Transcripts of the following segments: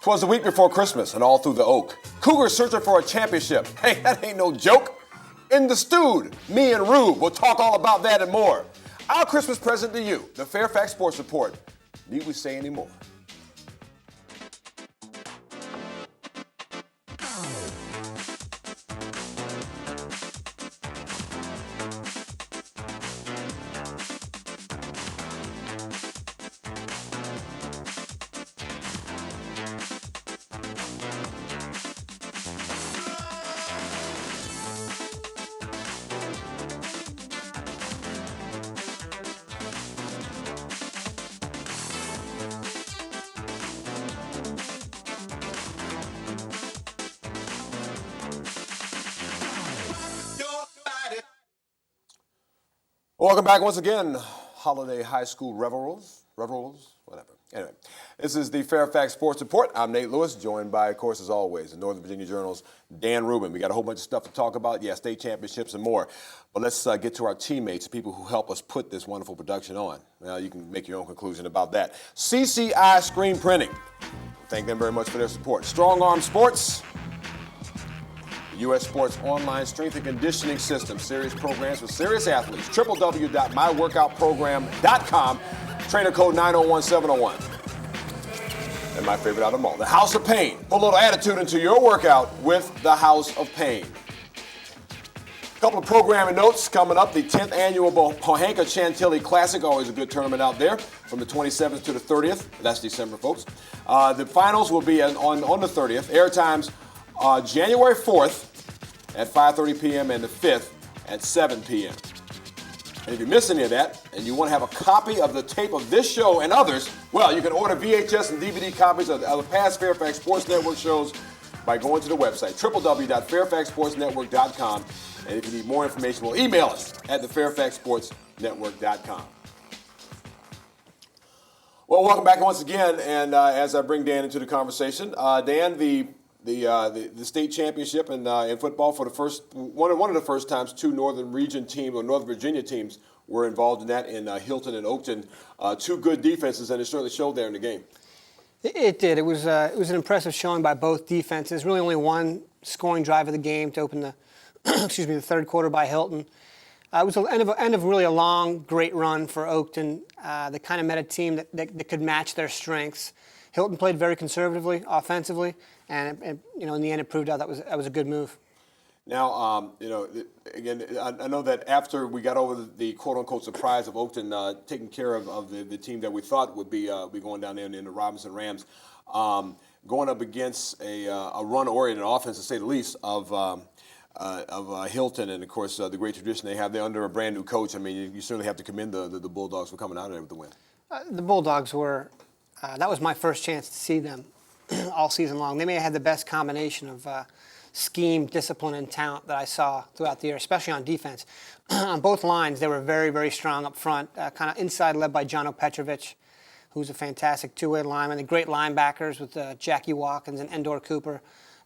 'Twas the week before Christmas and all through the Oak. Cougars searching for a championship. Hey, that ain't no joke. In the Stewed, me and Rube will talk all about that and more. Our Christmas present to you, the Fairfax Sports Report. Need we say any more? Welcome back once again, holiday high school revelers, whatever. Anyway, this is the Fairfax Sports Report. I'm Nate Lewis, joined by, of course, as always, the Northern Virginia Journal's Dan Rubin. We got a whole bunch of stuff to talk about, state championships and more. But let's get to our teammates, the people who help us put this wonderful production on. Now, you can make your own conclusion about that. CCI Screen Printing. Thank them very much for their support. Strong Arm Sports. U.S. Sports Online Strength and Conditioning System. Serious programs for serious athletes. www.myworkoutprogram.com. Trainer code 901701. And my favorite out of them all, the House of Pain. Put a little attitude into your workout with the House of Pain. A couple of programming notes coming up. The 10th annual Pohanka Chantilly Classic. Always a good tournament out there. From the 27th to the 30th. That's December, folks. The finals will be on the 30th. Air times January 4th at 5:30 p.m. and the 5th at 7 p.m. And if you miss any of that and you want to have a copy of the tape of this show and others, well, you can order VHS and DVD copies of the past Fairfax Sports Network shows by going to the website, www.fairfaxsportsnetwork.com. And if you need more information, well, email us at thefairfaxsportsnetwork.com. Well, welcome back once again. And as I bring Dan into the conversation, Dan, the state championship in football for the first one of the first times two Northern Region teams or Northern Virginia teams were involved in that in Hilton and Oakton. Two good defenses, and it certainly showed there in the game. It did. It was an impressive showing by both defenses. Really, only one scoring drive of the game to open the the third quarter by Hilton. It was the end of really a long, great run for Oakton. They kind of met a team that could match their strengths. Hilton played very conservatively, offensively, and in the end it proved out that was a good move. Now, again, I know that after we got over the quote-unquote surprise of Oakton taking care of the team that we thought would be going down there in the Robinson Rams, going up against a run-oriented offense, to say the least, of Hilton, and of course the great tradition they have. They're under a brand new coach. I mean, you certainly have to commend the Bulldogs for coming out of there with the win. The Bulldogs were. That was my first chance to see them all season long. They may have had the best combination of scheme, discipline, and talent that I saw throughout the year, especially on defense. On both lines, they were very, very strong up front, kind of inside led by Jono Petrovic, who's a fantastic two-way lineman. The great linebackers with Jackie Watkins and Endor Cooper.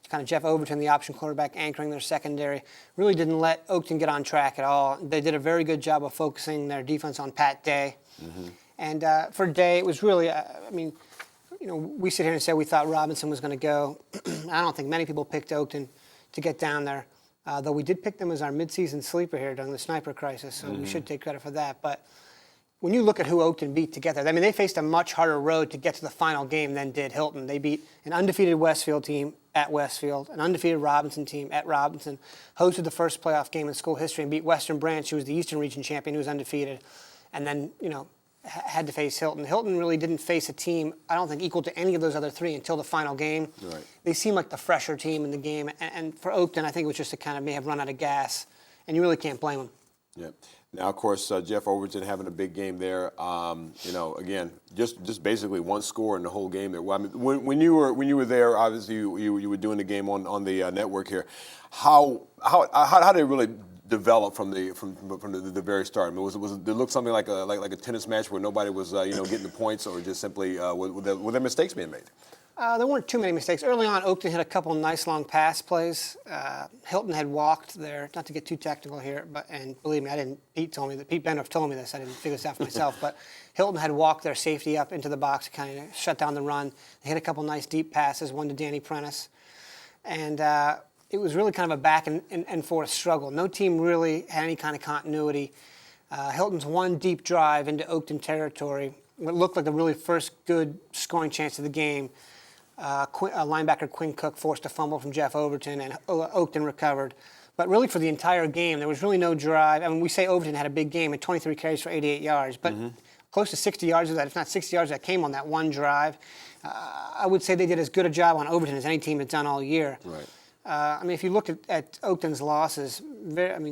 Kind of Jeff Overton, the option quarterback, anchoring their secondary. Really didn't let Oakton get on track at all. They did a very good job of focusing their defense on Pat Day. Mm-hmm. And for Day, it was really, we sit here and say we thought Robinson was going to go. I don't think many people picked Oakton to get down there, though we did pick them as our midseason sleeper here during the sniper crisis, so we should take credit for that. But when you look at who Oakton beat together, I mean, they faced a much harder road to get to the final game than did Hilton. They beat an undefeated Westfield team at Westfield, an undefeated Robinson team at Robinson, hosted the first playoff game in school history and beat Western Branch, who was the Eastern Region champion, who was undefeated, and then, had to face Hilton. Hilton really didn't face a team, I don't think, equal to any of those other three until the final game. Right. They seemed like the fresher team in the game. And for Oakton, I think it was just to kind of may have run out of gas. And you really can't blame them. Yep. Now, of course, Jeff Overton having a big game there. Again, just basically one score in the whole game there. Well, I mean, when you were there, obviously you were doing the game on the network here. How did it really develop from the very start? I mean, did it look something like a tennis match where nobody was getting the points, or just simply were there mistakes being made? There weren't too many mistakes. Early on, Oakton hit a couple nice long pass plays. Hilton had walked there, not to get too technical here, and believe me, Pete Bendorf told me this, I didn't figure this out for myself, but Hilton had walked their safety up into the box to kind of shut down the run. They hit a couple nice deep passes, one to Danny Prentice. And it was really kind of a back and forth struggle. No team really had any kind of continuity. Hilton's one deep drive into Oakton territory, what looked like the really first good scoring chance of the game. Linebacker Quinn Cook forced a fumble from Jeff Overton, and Oakton recovered. But really for the entire game, there was really no drive. I mean, we say Overton had a big game at 23 carries for 88 yards, but close to 60 yards of that, if not 60 yards, that came on that one drive. I would say they did as good a job on Overton as any team had done all year. Right. I mean, if you look at Oakton's losses,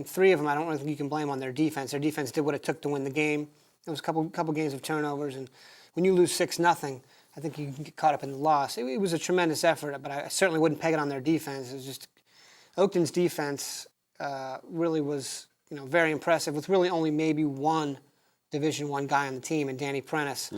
three of them, I don't really think you can blame on their defense. Their defense did what it took to win the game. There was a couple games of turnovers, and when you lose 6-0, I think you can get caught up in the loss. It was a tremendous effort, but I certainly wouldn't peg it on their defense. It was just Oakton's defense really was very impressive, with really only maybe one Division I guy on the team, and Danny Prentice.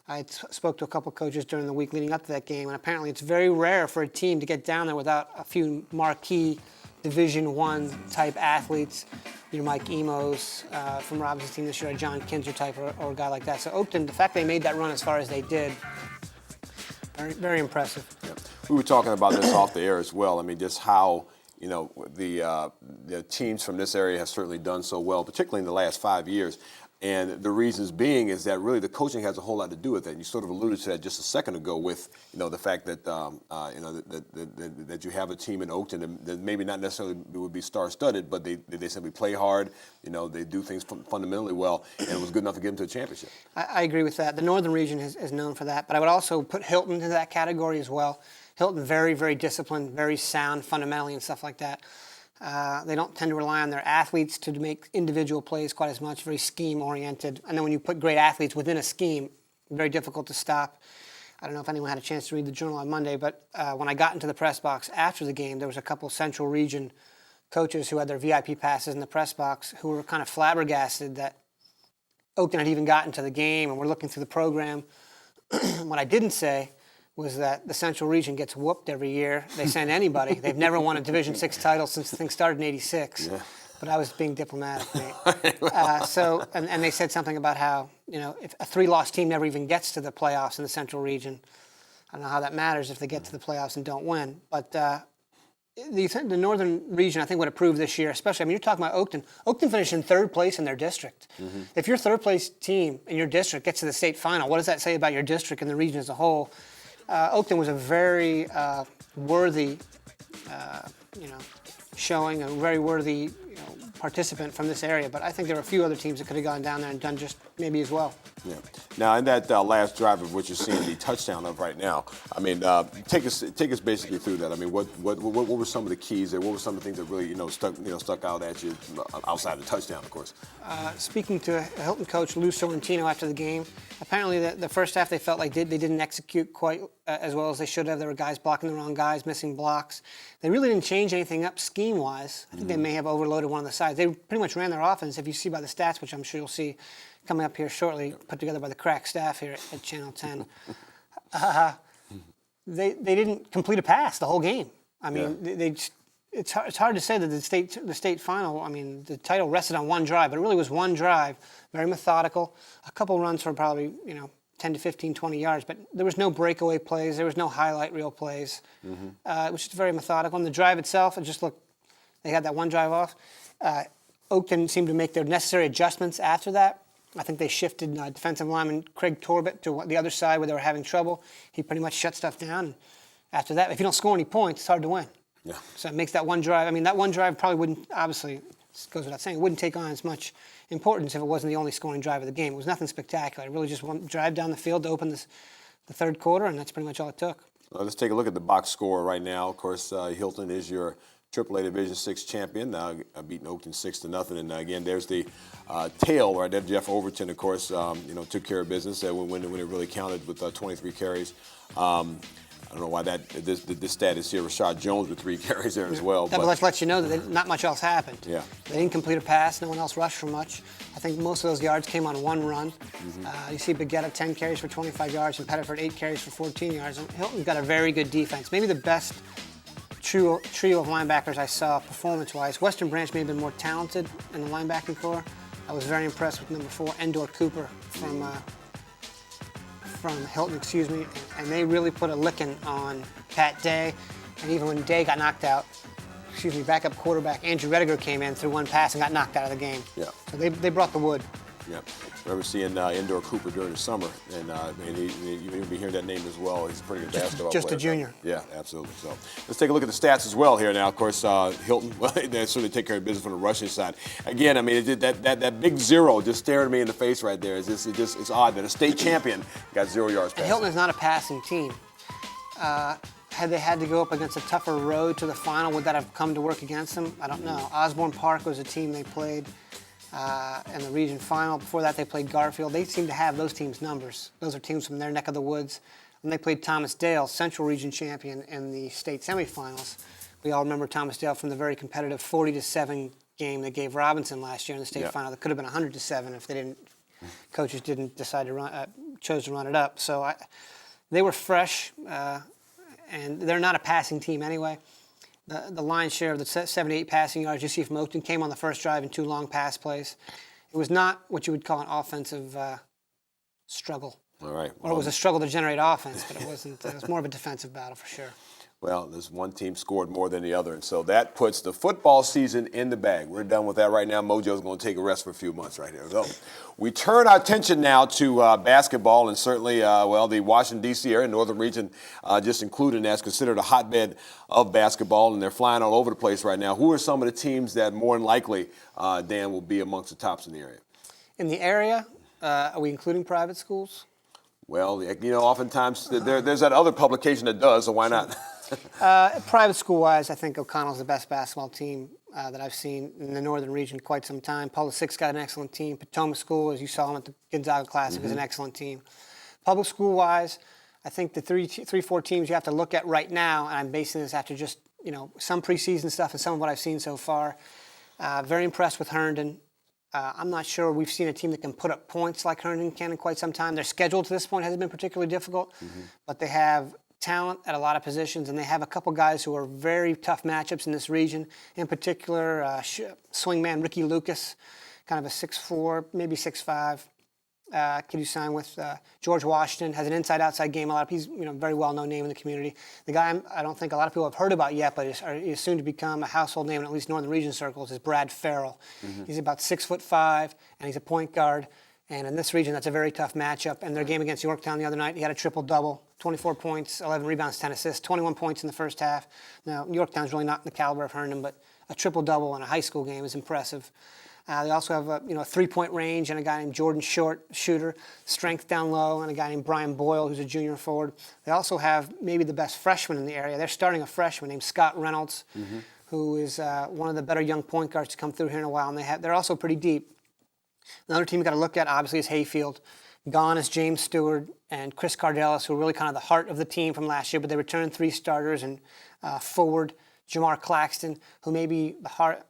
I spoke to a couple coaches during the week leading up to that game, and apparently it's very rare for a team to get down there without a few marquee Division I type athletes. Mike Emos from Robinson's team this year, a John Kinzer type, or a guy like that. So Oakton, the fact they made that run as far as they did, very, very impressive. Yeah. We were talking about this off the air as well. I mean, just how the teams from this area have certainly done so well, particularly in the last 5 years. And the reasons being is that really the coaching has a whole lot to do with that. And you sort of alluded to that just a second ago with the fact that that you have a team in Oakton that maybe not necessarily would be star-studded, but they simply play hard. They do things fundamentally well, and it was good enough to get them to a championship. I agree with that. The Northern region is known for that, but I would also put Hilton into that category as well. Hilton, very, very disciplined, very sound fundamentally and stuff like that. They don't tend to rely on their athletes to make individual plays quite as much, very scheme-oriented. And then when you put great athletes within a scheme, very difficult to stop. I don't know if anyone had a chance to read the Journal on Monday, but when I got into the press box after the game, there was a couple Central Region coaches who had their VIP passes in the press box who were kind of flabbergasted that Oakton had even gotten to the game and were looking through the program. What I didn't say was that the Central Region gets whooped every year. They send anybody. They've never won a Division VI title since the thing started in '86. Yeah. But I was being diplomatic, Nate. And they said something about how, if a 3-loss team never even gets to the playoffs in the Central Region, I don't know how that matters if they get to the playoffs and don't win. But the Northern Region, I think, would approve this year, especially, you're talking about Oakton. Oakton finished in third place in their district. If your third-place team in your district gets to the state final, what does that say about your district and the region as a whole? Oakton was a very worthy, showing, a very worthy participant from this area. But I think there were a few other teams that could have gone down there and done just maybe as well. Yeah. Now, in that last drive of what you're seeing the touchdown of right now, take us basically through that. What were some of the keys there? What were some of the things that really stuck out at you outside the touchdown, of course? Speaking to Hilton coach Lou Sorrentino after the game, apparently the first half they felt like they didn't execute quite as well as they should have. There were guys blocking the wrong guys, missing blocks. They really didn't change anything up scheme-wise. I think they may have overloaded one of the sides. They pretty much ran their offense, if you see by the stats, which I'm sure you'll see coming up here shortly, put together by the crack staff here at Channel 10. They didn't complete a pass the whole game. It's hard to say that the state final, the title rested on one drive, but it really was one drive, very methodical. A couple runs for probably 10 to 15, 20 yards, but there was no breakaway plays. There was no highlight reel plays. It was just very methodical. And the drive itself, it just looked, they had that one drive off. Oakton seemed to make their necessary adjustments after that. I think they shifted defensive lineman Craig Torbett to the other side where they were having trouble. He pretty much shut stuff down. And after that, if you don't score any points, it's hard to win. Yeah. So it makes that one drive. That one drive probably wouldn't, obviously, it goes without saying, it wouldn't take on as much importance if it wasn't the only scoring drive of the game. It was nothing spectacular. It really just one drive down the field to open the third quarter, and that's pretty much all it took. Well, let's take a look at the box score right now. Of course, Hilton is your AAA Division VI champion, beating Oakton 6-0. And again, there's the tail right there. Jeff Overton, of course, took care of business when it really counted with 23 carries. I don't know why this stat is here. Rashad Jones with 3 carries there as well. That lets you know that not much else happened. Yeah. They didn't complete a pass. No one else rushed for much. I think most of those yards came on one run. You see Baguetta 10 carries for 25 yards and Pettiford 8 carries for 14 yards. And Hilton's got a very good defense. Maybe the best trio of linebackers I saw performance-wise. Western Branch may have been more talented in the linebacking corps. I was very impressed with number 4, Endor Cooper from Hilton, and they really put a licking on Pat Day. And even when Day got knocked out, backup quarterback Andrew Rediger came in, threw one pass, and got knocked out of the game. Yeah. So they brought the wood. Yeah. Remember seeing Endor Cooper during the summer, and you'll be hearing that name as well. He's a pretty good basketball player. Just a junior. Yeah, absolutely. So let's take a look at the stats as well here now. Of course, Hilton, well, they certainly take care of business from the rushing side. Again, I mean, that big 0 just staring me in the face right there. It's odd that a state champion got 0 yards passing. And Hilton is not a passing team. Had they had to go up against a tougher road to the final, would that have come to work against them? I don't know. Osborne Park was a team they played in the region final. Before that, they played Garfield. They seem to have those teams' numbers. Those are teams from their neck of the woods. And they played Thomas Dale, Central Region champion, in the state semifinals. We all remember Thomas Dale from the very competitive 40-7 game they gave Robinson last year in the state final. That could have been 100-7 if coaches didn't decide to chose to run it up. So they were fresh, and they're not a passing team anyway. The lion's share of the 78 passing yards you see from Oakton came on the first drive in 2 long pass plays. It was not what you would call an offensive struggle. All right. Or it was a struggle to generate offense, but it wasn't. It was more of a defensive battle for sure. Well, this one team scored more than the other, and so that puts the football season in the bag. We're done with that right now. Mojo's going to take a rest for a few months right here. So we turn our attention now to basketball, and certainly, the Washington, D.C. area, Northern Region, just included as considered a hotbed of basketball, and they're flying all over the place right now. Who are some of the teams that more than likely, Dan, will be amongst the tops in the area? In the area, are we including private schools? Well, oftentimes there's that other publication that does, so why not? Private school-wise, I think O'Connell's the best basketball team that I've seen in the Northern Region quite some time. Public Six got an excellent team. Potomac School, as you saw them at the Gonzaga Classic, is an excellent team. Public school-wise, I think the three, 4 teams you have to look at right now, and I'm basing this after just some preseason stuff and some of what I've seen so far. Very impressed with Herndon. I'm not sure we've seen a team that can put up points like Herndon can in quite some time. Their schedule to this point hasn't been particularly difficult, but they have talent at a lot of positions, and they have a couple guys who are very tough matchups in this region. In particular, swingman Ricky Lucas, kind of a 6'4", maybe 6'5", kid who signed with George Washington, has an inside-outside game. He's very well-known name in the community. The guy I don't think a lot of people have heard about yet, but is soon to become a household name in at least Northern Region circles, is Brad Farrell. He's about 6'5", and he's a point guard. And in this region, that's a very tough matchup. And their game against Yorktown the other night, he had a triple-double, 24 points, 11 rebounds, 10 assists, 21 points in the first half. Now, Yorktown's really not in the caliber of Herndon, but a triple-double in a high school game is impressive. They also have a three-point range and a guy named Jordan Short, shooter, strength down low, and a guy named Brian Boyle, who's a junior forward. They also have maybe the best freshman in the area. They're starting a freshman named Scott Reynolds, who is one of the better young point guards to come through here in a while. And they're also pretty deep. Another team you've got to look at, obviously, is Hayfield. Gone is James Stewart and Chris Cardelis, who are really kind of the heart of the team from last year, but they returned 3 starters, and forward Jamar Claxton, who he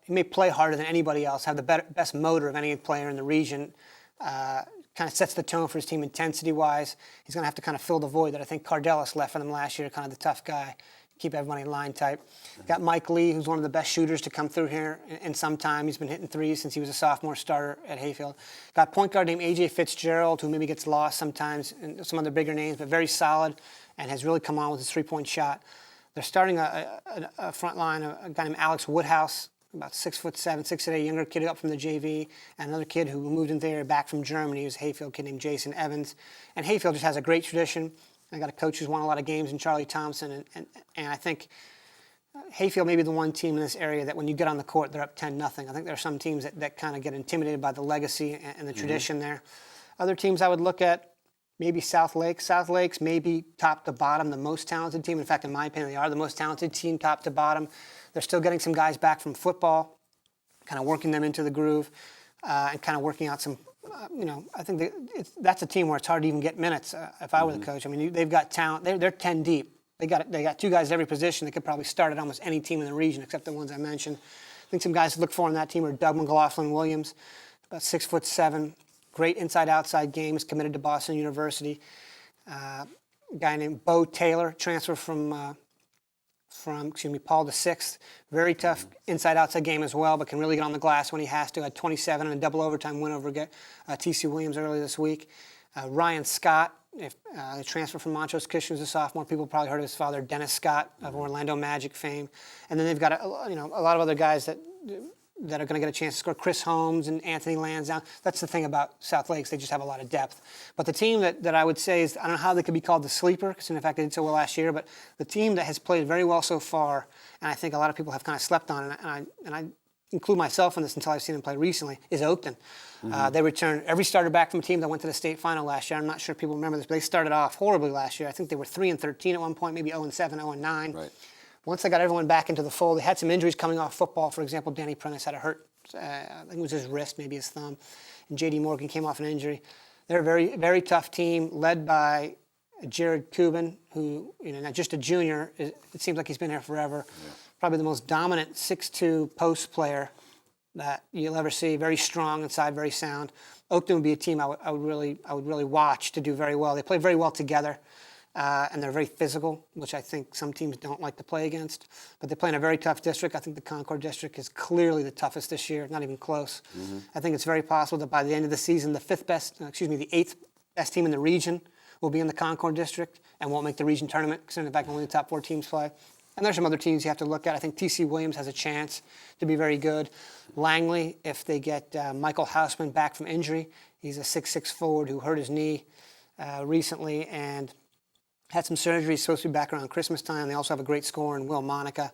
may play harder than anybody else, have the best motor of any player in the region, kind of sets the tone for his team intensity-wise. He's going to have to kind of fill the void that I think Cardelis left for them last year, kind of the tough guy, keep everybody in line type. Got Mike Lee, who's one of the best shooters to come through here in some time. He's been hitting threes since he was a sophomore starter at Hayfield. Got point guard named A.J. Fitzgerald, who maybe gets lost sometimes, and some other bigger names, but very solid and has really come on with his three-point shot. They're starting a front line, a guy named Alex Woodhouse, about 6'7", 6'8", younger kid up from the JV, and another kid who moved into the area back from Germany. He was a Hayfield kid named Jason Evans. And Hayfield just has a great tradition. I got a coach who's won a lot of games in Charlie Thompson, and I think Hayfield may be the one team in this area that when you get on the court, they're up 10-0. I think there are some teams that kind of get intimidated by the legacy and the tradition there. Other teams I would look at, maybe South Lakes. South Lakes may be top to bottom the most talented team. In fact, in my opinion, they are the most talented team top to bottom. They're still getting some guys back from football, kind of working them into the groove, and kind of working out some I think that's a team where it's hard to even get minutes if I were the coach. I mean, they've got talent. They're 10 deep. They got two guys at every position that could probably start at almost any team in the region except the ones I mentioned. I think some guys to look for on that team are Doug McLaughlin-Williams, about 6'7", great inside-outside game, is committed to Boston University. A guy named Bo Taylor, transfer from Paul VI. Very tough inside-outside game as well, but can really get on the glass when he has to. Had 27 and a double overtime win over T.C. Williams earlier this week. Ryan Scott, a transfer from Montrose Christian, as a sophomore. People probably heard of his father, Dennis Scott, of Orlando Magic fame. And then they've got a lot of other guys that are going to get a chance to score. Chris Holmes and Anthony Lansdowne. That's the thing about South Lakes. They just have a lot of depth. But the team that I would say is, I don't know how they could be called the sleeper, because in fact they did so well last year, but the team that has played very well so far, and I think a lot of people have kind of slept on, and I include myself in this until I've seen them play recently, is Oakton. They returned every starter back from a team that went to the state final last year. I'm not sure if people remember this, but they started off horribly last year. I think they were 3-13 at one point, maybe 0-7, 0-9. Right. Once they got everyone back into the fold, they had some injuries coming off football. For example, Danny Prentice had a hurt, I think it was his wrist, maybe his thumb, and J.D. Morgan came off an injury. They're a very, very tough team led by Jared Cuban, who, not just a junior, it seems like he's been here forever. Yeah. Probably the most dominant 6'2" post player that you'll ever see. Very strong inside, very sound. Oakton would be a team I would really watch to do very well. They play very well together, and they're very physical, which I think some teams don't like to play against. But they play in a very tough district. I think the Concord district is clearly the toughest this year, not even close. I think it's very possible that by the end of the season, the the 8th best team in the region will be in the Concord district and won't make the region tournament, considering the fact only the top 4 teams play. And there's some other teams you have to look at. I think T.C. Williams has a chance to be very good. Langley, if they get Michael Hausman back from injury, he's a 6'6" forward who hurt his knee recently and had some surgery. He's supposed to be back around Christmas time. They also have a great scorer in Will Monica.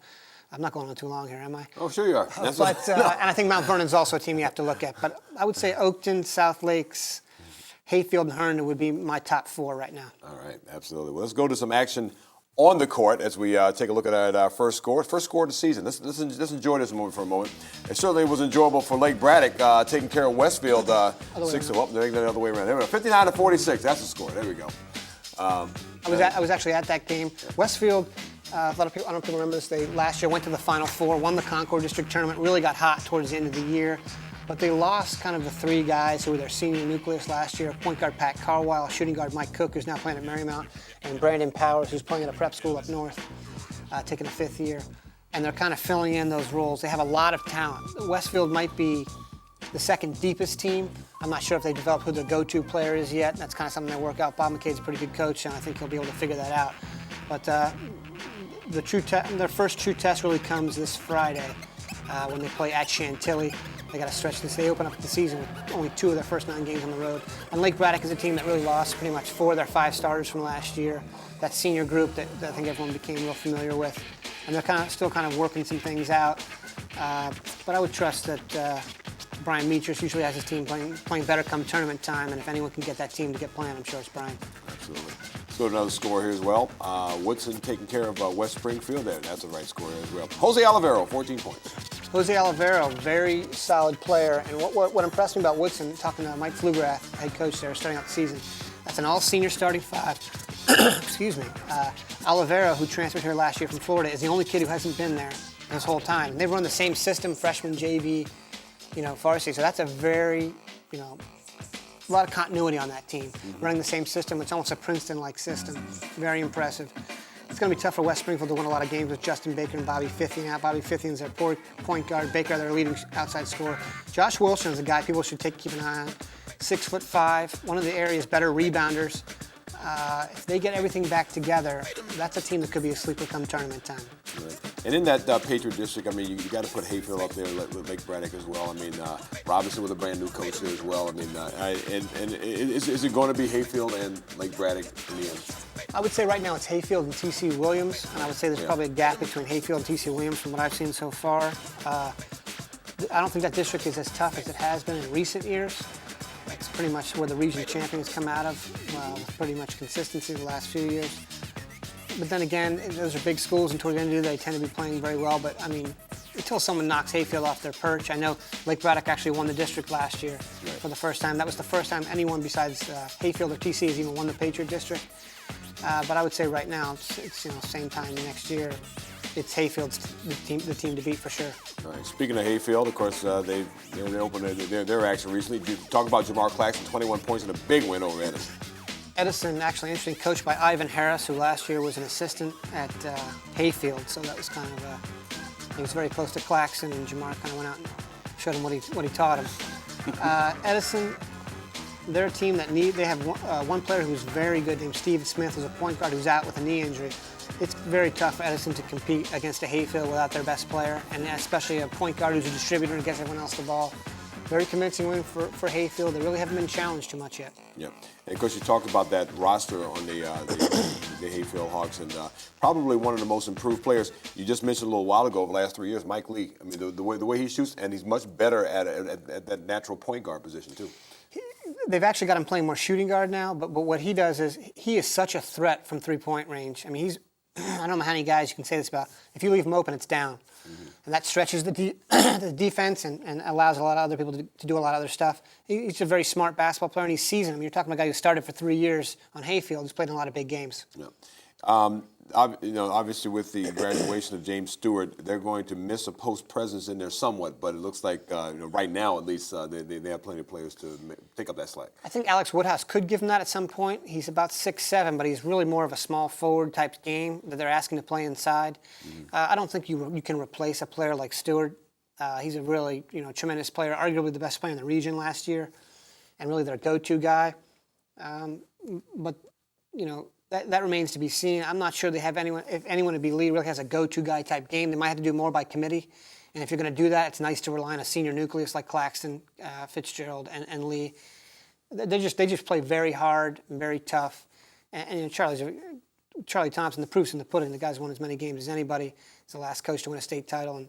I'm not going on too long here, am I? Oh, sure you are. And I think Mount Vernon's also a team you have to look at. But I would say Oakton, South Lakes, Hayfield, and Herndon would be my top 4 right now. All right, absolutely. Well, let's go to some action on the court as we take a look at our first score of the season. Let's enjoy this moment for a moment. It certainly was enjoyable for Lake Braddock taking care of Westfield 6-0. They're the other way around. 59-46. That's the score. There we go. I was actually at that game. Westfield, a lot of people, I don't know if people remember this, they last year went to the Final Four, won the Concord District Tournament, really got hot towards the end of the year. But they lost kind of the 3 guys who were their senior nucleus last year. Point guard Pat Carwile, shooting guard Mike Cook, who's now playing at Marymount, and Brandon Powers, who's playing at a prep school up north, taking a 5th year. And they're kind of filling in those roles. They have a lot of talent. Westfield might be the second deepest team. I'm not sure if they developed who their go-to player is yet. That's kind of something they work out. Bob McCade's a pretty good coach, and I think he'll be able to figure that out. But their first true test really comes this Friday when they play at Chantilly. They got to stretch this. They open up the season with only 2 of their first 9 games on the road. And Lake Braddock is a team that really lost pretty much 4 of their 5 starters from last year. That senior group that I think everyone became real familiar with. And they're still working some things out. But I would trust that Brian Metris usually has his team playing better come tournament time. And if anyone can get that team to get playing, I'm sure it's Brian. Absolutely. Let's go to another score here as well. Woodson taking care of West Springfield there. That's the right score here as well. Jose Olivero, 14 points. Jose Olivero, very solid player. And what impressed me about Woodson, talking to Mike Pflugrath, head coach there, starting out the season, that's an all-senior starting 5. Excuse me. Olivero, who transferred here last year from Florida, is the only kid who hasn't been there this whole time. And they've run the same system, freshman, JV, varsity. So that's a very, a lot of continuity on that team. Running the same system. It's almost a Princeton-like system. Very impressive. It's going to be tough for West Springfield to win a lot of games with Justin Baker and Bobby Fithian out. Bobby Fithian's their point guard. Baker, their leading outside scorer. Josh Wilson is a guy people should keep an eye on. 6'5", one of the area's better rebounders. If they get everything back together, that's a team that could be a sleeper come tournament time. Right. And in that Patriot district, I mean, you got to put Hayfield up there with Lake Braddock as well. I mean, Robinson with a brand new coach there as well. I mean, is it going to be Hayfield and Lake Braddock in the end? I would say right now it's Hayfield and T.C. Williams, and I would say there's probably a gap between Hayfield and T.C. Williams from what I've seen so far. I don't think that district is as tough as it has been in recent years. That's pretty much where the region champions come out of, with pretty much consistency the last few years. But then again, those are big schools, and toward the end of the day, they tend to be playing very well. But, I mean, until someone knocks Hayfield off their perch, I know Lake Braddock actually won the district last year for the first time. That was the first time anyone besides Hayfield or TC has even won the Patriot district. But I would say right now, it's same time next year, it's Hayfield's the team to beat for sure. All right. Speaking of Hayfield, of course, they opened their action recently. Talk about Jamar Claxton, 21 points in a big win over Edison. Edison, actually interesting, coached by Ivan Harris, who last year was an assistant at Hayfield. So that was kind of he was very close to Claxton, and Jamar kind of went out and showed him what he taught him. Edison, they're a team that they have one player who's very good named Steve Smith, who's a point guard who's out with a knee injury. It's very tough for Edison to compete against a Hayfield without their best player, and especially a point guard who's a distributor and gets everyone else the ball. Very convincing win for Hayfield. They really haven't been challenged too much yet. Yeah, and of course you talked about that roster on the Hayfield Hawks, and probably one of the most improved players. You just mentioned a little while ago, over the last 3 years, Mike Lee. I mean, the way he shoots, and he's much better at that natural point guard position too. They've actually got him playing more shooting guard now, but what he does is he is such a threat from three-point range. I mean, I don't know how many guys you can say this about. If you leave him open, it's down. Mm-hmm. And that stretches the defense and allows a lot of other people to do a lot of other stuff. He's a very smart basketball player, and he's seasoned. I mean, you're talking about a guy who started for 3 years on Hayfield, who's played in a lot of big games. Yeah. Obviously with the graduation of James Stewart, they're going to miss a post presence in there somewhat, but it looks like right now at least they have plenty of players to take up that slack. I think Alex Woodhouse could give him that at some point. He's about 6'7", but he's really more of a small forward type game that they're asking to play inside. Mm-hmm. I don't think you can replace a player like Stewart. He's a really tremendous player, arguably the best player in the region last year, and really their go-to guy. But that remains to be seen. I'm not sure they have anyone. If anyone to be Lee really has a go-to guy type game, they might have to do more by committee. And if you're going to do that, it's nice to rely on a senior nucleus like Claxton, Fitzgerald, and Lee. They just play very hard and very tough. And Charlie Thompson, the proof's in the pudding. The guy's won as many games as anybody. He's the last coach to win a state title,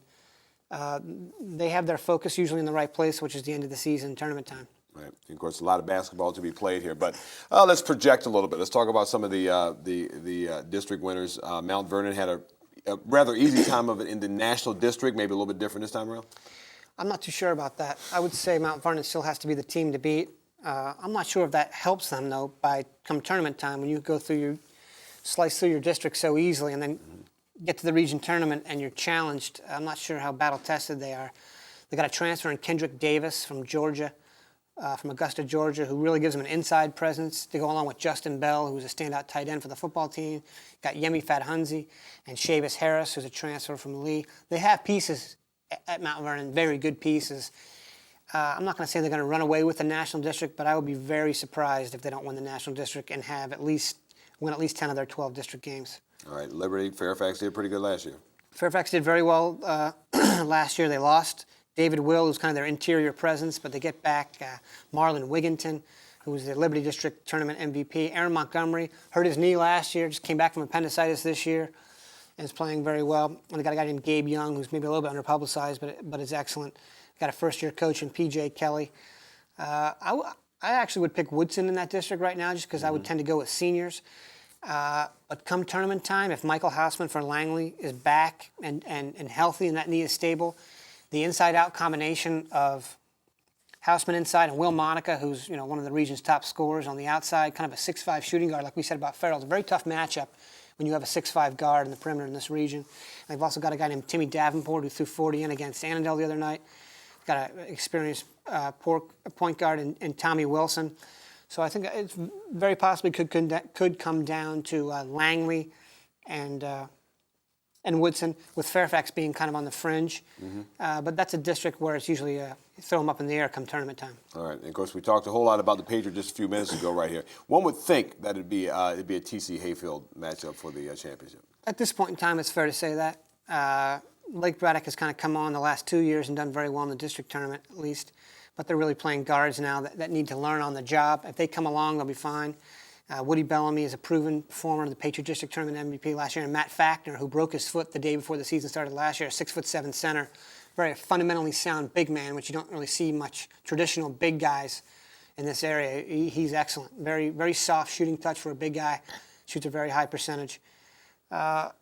and they have their focus usually in the right place, which is the end of the season, tournament time. Right. Of course, a lot of basketball to be played here, but let's project a little bit. Let's talk about some of the district winners. Mount Vernon had a rather easy time of it in the national district, maybe a little bit different this time around. I'm not too sure about that. I would say Mount Vernon still has to be the team to beat. I'm not sure if that helps them though. By come tournament time, when you go slice through your district so easily, and then get to the region tournament and you're challenged, I'm not sure how battle tested they are. They got a transfer in Kendrick Davis from Georgia. From Augusta, Georgia, who really gives them an inside presence to go along with Justin Bell, who's a standout tight end for the football team. Got Yemi Fadhunzi and Shavis Harris, who's a transfer from Lee. They have pieces at Mount Vernon, very good pieces. I'm not going to say they're going to run away with the national district, but I would be very surprised if they don't win the national district and win at least 10 of their 12 district games. All right, Liberty, Fairfax did pretty good last year. Fairfax did very well last year. They lost David Will, who's kind of their interior presence, but they get back Marlon Wigginton, who was the Liberty District Tournament MVP. Aaron Montgomery hurt his knee last year, just came back from appendicitis this year, and is playing very well. And they got a guy named Gabe Young, who's maybe a little bit underpublicized, but is excellent. Got a first-year coach in P.J. Kelly. I actually would pick Woodson in that district right now, just because I would tend to go with seniors. But come tournament time, if Michael Hausman for Langley is back and healthy and that knee is stable, the inside-out combination of Hausman inside and Will Monica, who's one of the region's top scorers on the outside, kind of a 6'5" shooting guard, like we said about Farrell. It's a very tough matchup when you have a 6'5" guard in the perimeter in this region. And they've also got a guy named Timmy Davenport who threw 40 in against Annandale the other night. Got an experienced point guard in Tommy Wilson. So I think it's very possibly could come down to Langley and Woodson, with Fairfax being kind of on the fringe. Mm-hmm. But that's a district where it's usually throw them up in the air come tournament time. All right, and of course we talked a whole lot about the Patriots just a few minutes ago right here. One would think that it'd be a TC Hayfield matchup for the championship. At this point in time, it's fair to say that. Lake Braddock has kind of come on the last 2 years and done very well in the district tournament, at least. But they're really playing guards now that need to learn on the job. If they come along, they'll be fine. Woody Bellamy is a proven performer in the Patriot District Tournament MVP last year. And Matt Fackner, who broke his foot the day before the season started last year, a 6'7" center. Very fundamentally sound big man, which you don't really see much traditional big guys in this area. He's excellent. Very, very soft shooting touch for a big guy. Shoots a very high percentage.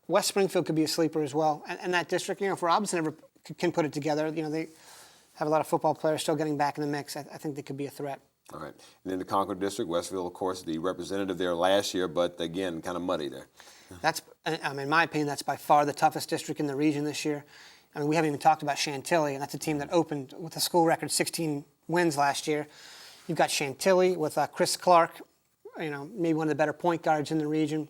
West Springfield could be a sleeper as well. And that district, if Robinson ever can put it together, they have a lot of football players still getting back in the mix. I think they could be a threat. All right. And then the Concord District, Westfield, of course, the representative there last year, but again, kind of muddy there. That's, in my opinion, that's by far the toughest district in the region this year. I mean, we haven't even talked about Chantilly, and that's a team that opened with a school record 16 wins last year. You've got Chantilly with Chris Clark, maybe one of the better point guards in the region.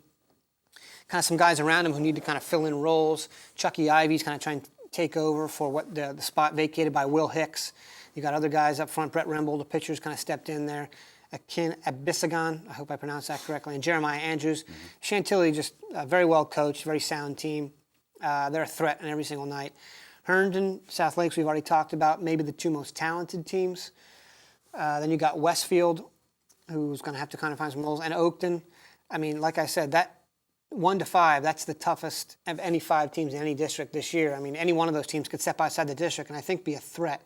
Kind of some guys around him who need to kind of fill in roles. Chucky Ivy's kind of trying to take over for what the spot vacated by Will Hicks. You got other guys up front. Brett Remble, the pitcher's kind of stepped in there. Akin Abisagan, I hope I pronounced that correctly, and Jeremiah Andrews. Mm-hmm. Chantilly, just very well coached, very sound team. They're a threat in every single night. Herndon, South Lakes, we've already talked about, maybe the two most talented teams. Then you got Westfield, who's going to have to kind of find some roles, and Oakton. I mean, like I said, that 1 to 5, that's the toughest of any 5 teams in any district this year. I mean, any one of those teams could step outside the district and I think be a threat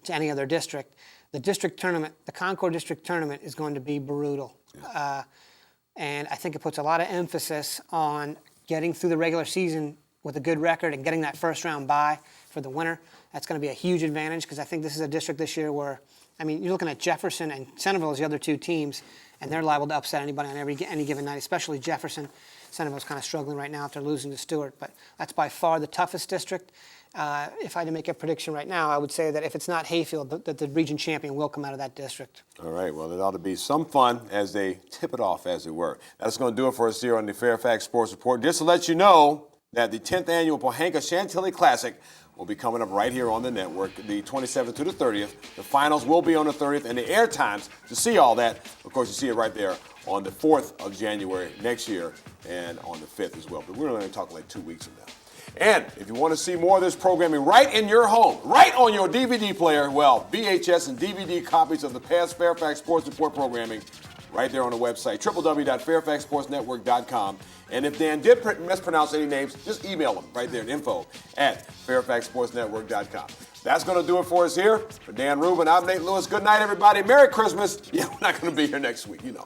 to any other district. The district tournament, the Concord District Tournament, is going to be brutal. Yeah. And I think it puts a lot of emphasis on getting through the regular season with a good record and getting that first round bye for the winner. That's going to be a huge advantage because I think this is a district this year where, I mean, you're looking at Jefferson and Centerville as the other 2 teams, and they're liable to upset anybody on any given night, especially Jefferson. Centerville's kind of struggling right now after losing to Stewart, but that's by far the toughest district. If I had to make a prediction right now, I would say that if it's not Hayfield, that the region champion will come out of that district. All right, well, it ought to be some fun as they tip it off, as it were. That's going to do it for us here on the Fairfax Sports Report. Just to let you know that the 10th annual Pohanka Chantilly Classic will be coming up right here on the network, the 27th to the 30th. The finals will be on the 30th, and the air times to see all that, of course, you see it right there on the 4th of January next year and on the 5th as well. But we're going to talk like 2 weeks from now. And if you want to see more of this programming right in your home, right on your DVD player, well, VHS and DVD copies of the past Fairfax Sports Report programming right there on the website, www.fairfaxsportsnetwork.com. And if Dan did mispronounce any names, just email them right there at info@fairfaxsportsnetwork.com. That's going to do it for us here. For Dan Rubin, I'm Nate Lewis. Good night, everybody. Merry Christmas. Yeah, we're not going to be here next week, you know.